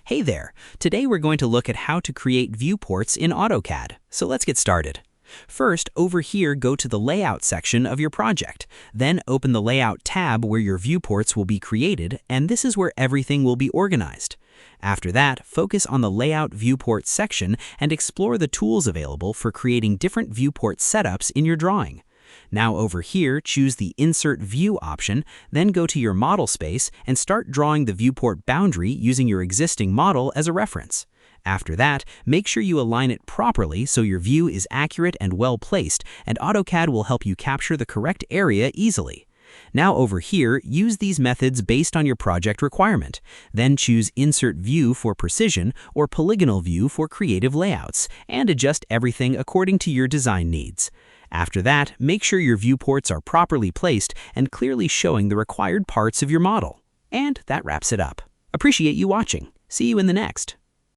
Hey there! Today we're going to look at how to create viewports in AutoCAD. So let's get started. First, over here, go to the Layout section of your project. Then open the Layout tab where your viewports will be created, and this is where everything will be organized. After that, focus on the Layout Viewport section and explore the tools available for creating different viewport setups in your drawing. Now over here, choose the Insert View option, then go to your model space and start drawing the viewport boundary using your existing model as a reference. After that, make sure you align it properly so your view is accurate and well placed, and AutoCAD will help you capture the correct area easily. Now over here, use these methods based on your project requirement. Then choose Insert View for precision or Polygonal View for creative layouts, and adjust everything according to your design needs. After that, make sure your viewports are properly placed and clearly showing the required parts of your model. And that wraps it up. Appreciate you watching. See you in the next.